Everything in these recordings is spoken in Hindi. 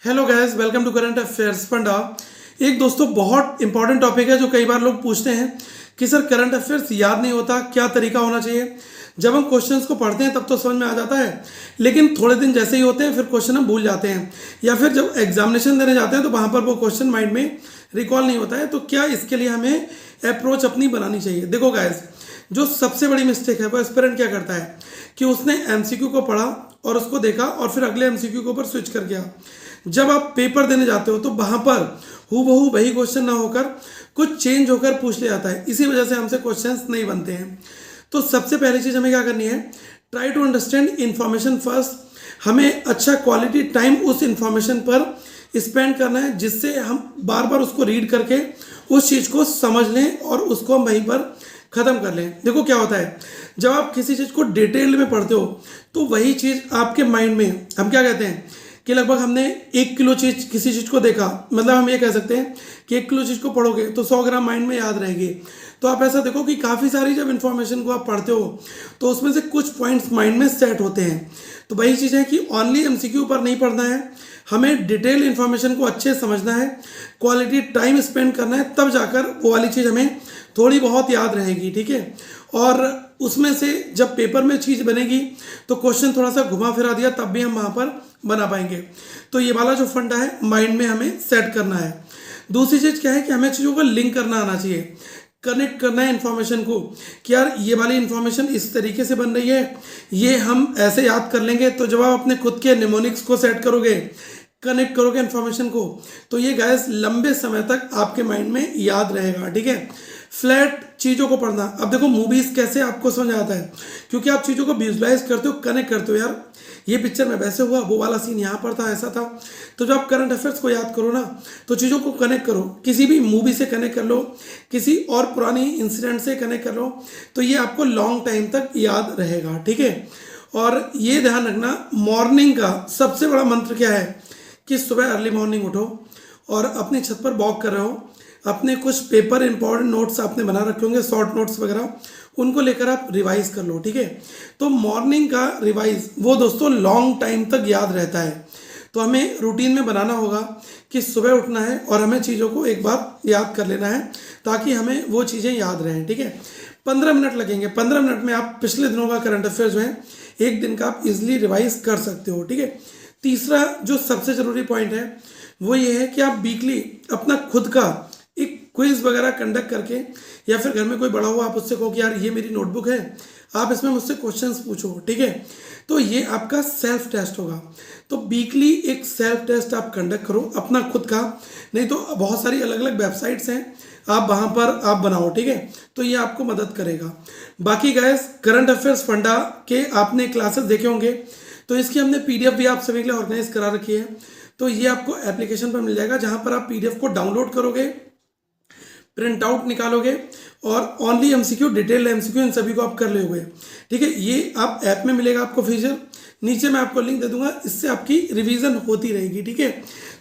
Hello guys, welcome to current affairs funda. एक दोस्तों बहुत इंपॉर्टेंट टॉपिक है जो कई बार लोग पूछते हैं कि सर करंट अफेयर्स याद नहीं होता, क्या तरीका होना चाहिए। जब हम क्वेश्चंस को पढ़ते हैं तब तो समझ में आ जाता है, लेकिन थोड़े दिन जैसे ही होते हैं फिर क्वेश्चन हम भूल जाते हैं, या फिर जब एग्जामिनेशन देने जाते हैं तो वहाँ पर वो क्वेश्चन माइंड में रिकॉल नहीं होता है। तो क्या इसके लिए हमें अप्रोच अपनी बनानी चाहिए। देखो गाइस, जो सबसे बड़ी मिस्टेक है वो एस्पिरेंट क्या करता है कि उसने एमसीक्यू को पढ़ा और उसको देखा और फिर अगले एमसीक्यू के ऊपर स्विच कर गया। जब आप पेपर देने जाते हो तो वहां पर हूबहू वही क्वेश्चन ना होकर कुछ चेंज होकर पूछ लिया जाता है, इसी वजह से हमसे क्वेश्चंस नहीं बनते हैं। तो सबसे पहली चीज हमें क्या करनी है, try to understand information first. हमें अच्छा क्वालिटी टाइम उस इंफॉर्मेशन पर स्पेंड करना है जिससे हम बार बार उसको रीड करके उस चीज़ को समझ लें और उसको हम वहीं पर ख़त्म कर लें। देखो क्या होता है, जब आप किसी चीज़ को डिटेल में पढ़ते हो तो वही चीज़ आपके माइंड में, हम क्या कहते हैं कि लगभग हमने 1 किलो चीज़ किसी चीज़ को देखा, मतलब हम ये कह सकते हैं कि 1 किलो चीज़ को पढ़ोगे तो 100 ग्राम माइंड में याद रहेगी। तो आप ऐसा देखो कि काफ़ी सारी जब इन्फॉर्मेशन को आप पढ़ते हो तो उसमें से कुछ पॉइंट्स माइंड में सेट होते हैं। तो वही चीज़ है कि ओनली एमसीक्यू पर नहीं पढ़ना है, हमें डिटेल इन्फॉर्मेशन को अच्छे से समझना है, क्वालिटी टाइम स्पेंड करना है, तब जाकर वो वाली चीज़ हमें थोड़ी बहुत याद रहेगी। ठीक है, और उसमें से जब पेपर में चीज़ बनेगी तो क्वेश्चन थोड़ा सा घुमा फिरा दिया तब भी हम वहाँ पर बना पाएंगे। तो ये वाला जो फंडा है माइंड में हमें सेट करना है। दूसरी चीज़ क्या है कि हमें चीज़ों को लिंक करना आना चाहिए, कनेक्ट करना है इन्फॉर्मेशन को कि यार ये वाली इन्फॉर्मेशन इस तरीके से बन रही है, ये हम ऐसे याद कर लेंगे। तो जब आप अपने खुद के निमोनिक्स को सेट करोगे, कनेक्ट करोगे इन्फॉर्मेशन को, तो ये गैस लंबे समय तक आपके माइंड में याद रहेगा। ठीक है, फ्लैट चीज़ों को पढ़ना। अब देखो मूवीज़ कैसे आपको समझ आता है, क्योंकि आप चीज़ों को विजुलाइज करते हो, कनेक्ट करते हो, यार ये पिक्चर में वैसे हुआ, वो वाला सीन यहाँ पर था, ऐसा था। तो जब आप करंट अफेयर्स को याद करो ना तो चीज़ों को कनेक्ट करो, किसी भी मूवी से कनेक्ट कर लो, किसी और पुरानी इंसिडेंट से कनेक्ट कर लो, तो ये आपको लॉन्ग टाइम तक याद रहेगा। ठीक है, और ये ध्यान रखना, मॉर्निंग का सबसे बड़ा मंत्र क्या है कि सुबह अर्ली मॉर्निंग उठो और अपनी छत पर वॉक कर रहे हो, अपने कुछ पेपर इंपॉर्टेंट नोट्स आपने बना रखे होंगे, शॉर्ट नोट्स वगैरह, उनको लेकर आप रिवाइज कर लो। ठीक है, तो मॉर्निंग का रिवाइज वो दोस्तों लॉन्ग टाइम तक याद रहता है। तो हमें रूटीन में बनाना होगा कि सुबह उठना है और हमें चीज़ों को एक बार याद कर लेना है ताकि हमें वो चीज़ें याद रहें। ठीक है, 15 मिनट लगेंगे, 15 मिनट में आप पिछले दिनों का करंट अफेयर जो है एक दिन का आप इजिली रिवाइज कर सकते हो। ठीक है, तीसरा जो सबसे ज़रूरी पॉइंट है वो ये है कि आप वीकली अपना खुद का एक क्विज वगैरह कंडक्ट करके, या फिर घर में कोई बड़ा हुआ आप उससे कहो कि यार ये मेरी नोटबुक है, आप इसमें मुझसे क्वेश्चंस पूछो। ठीक है, तो ये आपका सेल्फ टेस्ट होगा। तो वीकली एक सेल्फ टेस्ट आप कंडक्ट करो अपना खुद का, नहीं तो बहुत सारी अलग अलग वेबसाइट्स हैं, आप वहाँ पर आप बनाओ। ठीक है, तो ये आपको मदद करेगा। बाकी गाइस, करंट अफेयर्स फंडा के आपने क्लासेस देखे होंगे, तो इसकी हमने पीडीएफ भी आप सभी के लिए ऑर्गेनाइज करा रखी है। तो ये आपको एप्लीकेशन पर मिल जाएगा, जहाँ पर आप पीडीएफ को डाउनलोड करोगे, प्रिंट आउट निकालोगे और ओनली एमसीक्यू, डिटेल्ड एमसीक्यू, इन सभी को आप कर लोगे। ठीक है, ये आप ऐप में मिलेगा आपको फीचर, नीचे मैं आपको लिंक दे दूंगा, इससे आपकी रिवीजन होती रहेगी। ठीक है,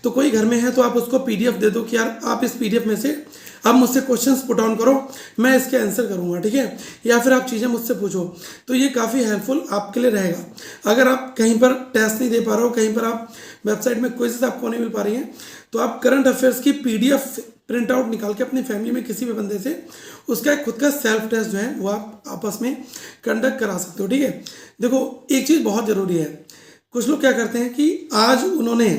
तो कोई घर में है तो आप उसको पीडीएफ दे दो कि यार आप इस पीडीएफ में से आप मुझसे क्वेश्चंस पुट ऑन करो, मैं इसके आंसर करूंगा। ठीक है, या फिर आप चीज़ें मुझसे पूछो, तो ये काफ़ी हेल्पफुल आपके लिए रहेगा। अगर आप कहीं पर टेस्ट नहीं दे पा रहे हो, कहीं पर आप वेबसाइट में क्विज़ेस आपको नहीं मिल पा रही हैं, तो आप करंट अफेयर्स की पीडीएफ प्रिंट आउट निकाल के अपनी फैमिली में किसी भी बंदे से उसका एक खुद का सेल्फ टेस्ट जो है वो आप आपस में कंडक्ट करा सकते हो। ठीक है, देखो एक चीज़ बहुत ज़रूरी है, कुछ लोग क्या करते हैं कि आज उन्होंने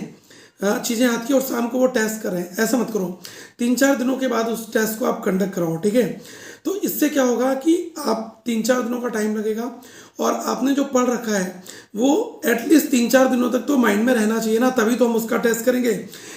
चीज़ें याद की और शाम को वो टेस्ट कर रहे हैं, ऐसा मत करो। 3-4 दिनों के बाद उस टेस्ट को आप कंडक्ट कराओ। ठीक है, तो इससे क्या होगा कि आप 3-4 दिनों का टाइम लगेगा और आपने जो पढ़ रखा है वो एटलीस्ट 3-4 दिनों तक तो माइंड में रहना चाहिए ना, तभी तो हम उसका टेस्ट करेंगे।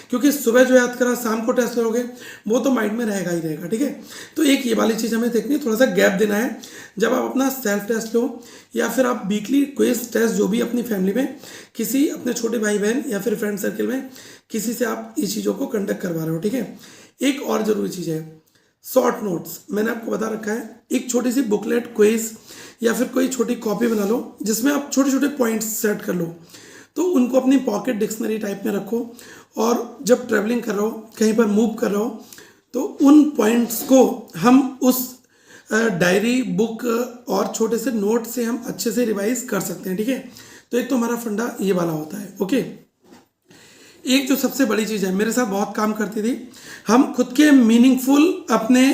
क्योंकि सुबह जो याद करा शाम को टेस्ट करोगे वो तो माइंड में रहेगा ही रहेगा। ठीक है, तो एक ये वाली चीज़ हमें देखनी है, थोड़ा सा गैप देना है जब आप अपना सेल्फ टेस्ट लो, या फिर आप वीकली क्विज टेस्ट जो भी अपनी फैमिली में किसी अपने छोटे भाई बहन या फिर फ्रेंड सर्कल में किसी से आप ये चीज़ों को कंडक्ट करवा रहे हो। ठीक है, एक और ज़रूरी चीज़ है शॉर्ट नोट्स, मैंने आपको बता रखा है, एक छोटी सी बुकलेट, क्विज या फिर कोई छोटी कॉपी बना लो जिसमें आप छोटे छोटे पॉइंट्स सेट कर लो, तो उनको अपनी पॉकेट डिक्शनरी टाइप में रखो और जब ट्रैवलिंग कर रहे हो, कहीं पर मूव कर रहे हो, तो उन पॉइंट्स को हम उस डायरी, बुक और छोटे से नोट से हम अच्छे से रिवाइज कर सकते हैं। ठीक है, तो एक तो हमारा फंडा ये वाला होता है। ओके, एक जो सबसे बड़ी चीज़ है, मेरे साथ बहुत काम करती थी, हम खुद के मीनिंगफुल अपने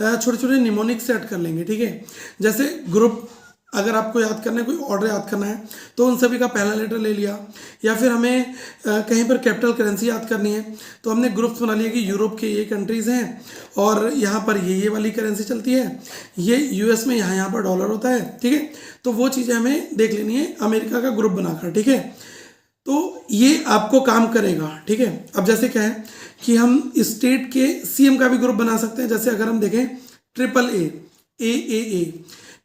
छोटे छोटे निमोनिक सेट कर लेंगे, ठीक है। जैसे ग्रुप अगर आपको याद करना है, कोई ऑर्डर याद करना है, तो उन सभी का पहला लेटर ले लिया, या फिर हमें कहीं पर कैपिटल करेंसी याद करनी है तो हमने ग्रुप्स बना लिया कि यूरोप के ये कंट्रीज़ हैं और यहाँ पर ये वाली करेंसी चलती है, ये यूएस में यहाँ पर डॉलर होता है, ठीक है। तो वो चीज़ें हमें देख लेनी है अमेरिका का ग्रुप बनाकर, ठीक है। तो ये आपको काम करेगा, ठीक है। अब जैसे क्या है कि हम स्टेट के सीएम का भी ग्रुप बना सकते हैं। जैसे अगर हम देखें ट्रिपल ए,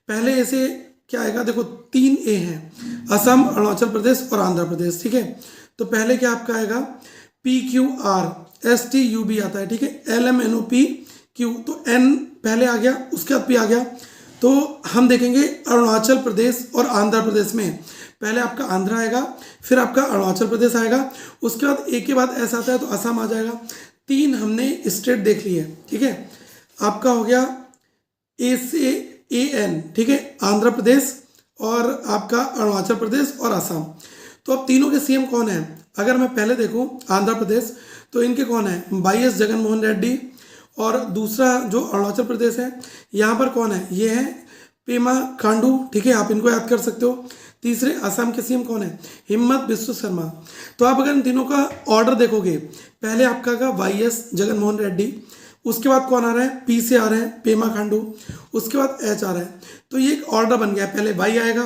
पहले ऐसे क्या आएगा, देखो 3 ए हैं, असम, अरुणाचल प्रदेश और आंध्र प्रदेश, ठीक है। तो पहले क्या आपका आएगा PQRSTUB आता है, ठीक है, LMNOPQ, तो N पहले आ गया, उसके बाद P आ गया। तो हम देखेंगे अरुणाचल प्रदेश और आंध्र प्रदेश में पहले आपका आंध्र आएगा, फिर आपका अरुणाचल प्रदेश आएगा, उसके बाद ए के बाद एस आता है तो असम आ जाएगा। 3 हमने स्टेट देख ली है, ठीक है। आपका हो गया ए से AN, ठीक है, आंध्र प्रदेश और आपका अरुणाचल प्रदेश और असम। तो अब तीनों के सीएम कौन है? अगर मैं पहले देखूं आंध्र प्रदेश तो इनके कौन है, YS जगनमोहन रेड्डी, और दूसरा जो अरुणाचल प्रदेश है यहाँ पर कौन है, ये है पेमा खांडू, ठीक है, आप इनको याद कर सकते हो। तीसरे असम के सीएम कौन है, हिम्मत बिस्व शर्मा। तो आप अगर इन तीनों का ऑर्डर देखोगे, पहले आपका का YS जगनमोहन रेड्डी, उसके बाद कौन आ रहा है, P से आ रहे हैं पेमा खांडू, उसके बाद H आ रहा है। तो ये एक ऑर्डर बन गया, पहले Y आएगा,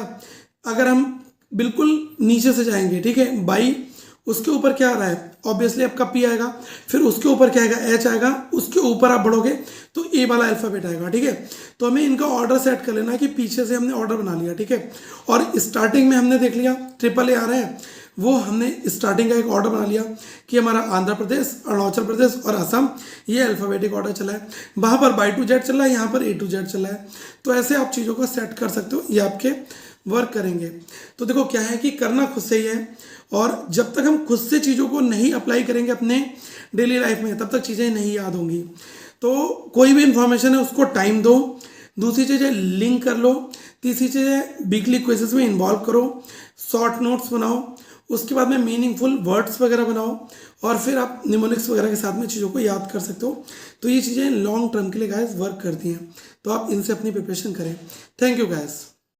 अगर हम बिल्कुल नीचे से जाएंगे, ठीक है, Y, उसके ऊपर क्या आ रहा है, ऑब्वियसली आपका P आएगा, फिर उसके ऊपर क्या आएगा, H आएगा, उसके ऊपर आप बढ़ोगे तो A वाला अल्फाबेट आएगा, ठीक है। तो हमें इनका ऑर्डर सेट कर लेना है कि पीछे से हमने ऑर्डर बना लिया, ठीक है। और स्टार्टिंग में हमने देख लिया ट्रिपल ए आ रहे हैं, वो हमने स्टार्टिंग का एक ऑर्डर बना लिया कि हमारा आंध्र प्रदेश, अरुणाचल प्रदेश और असम, ये अल्फ़ाबेटिक ऑर्डर चला है। वहाँ पर Y to Z चल रहा है, यहाँ पर A to Z चला है। तो ऐसे आप चीज़ों को सेट कर सकते हो, ये आपके वर्क करेंगे। तो देखो क्या है कि करना खुद से ही है, और जब तक हम खुद से चीज़ों को नहीं अप्लाई करेंगे अपने डेली लाइफ में, तब तक चीज़ें नहीं याद होंगी। तो कोई भी इंफॉर्मेशन है उसको टाइम दो, दूसरी चीज़ें लिंक कर लो, तीसरी चीज़ें वीकली क्विजेस में इन्वॉल्व करो, शॉर्ट नोट्स बनाओ, उसके बाद में मीनिंगफुल वर्ड्स वगैरह बनाओ, और फिर आप निमोनिक्स वगैरह के साथ में चीज़ों को याद कर सकते हो। तो ये चीज़ें लॉन्ग टर्म के लिए गाइस वर्क करती हैं, तो आप इनसे अपनी प्रिपरेशन करें। Thank you guys.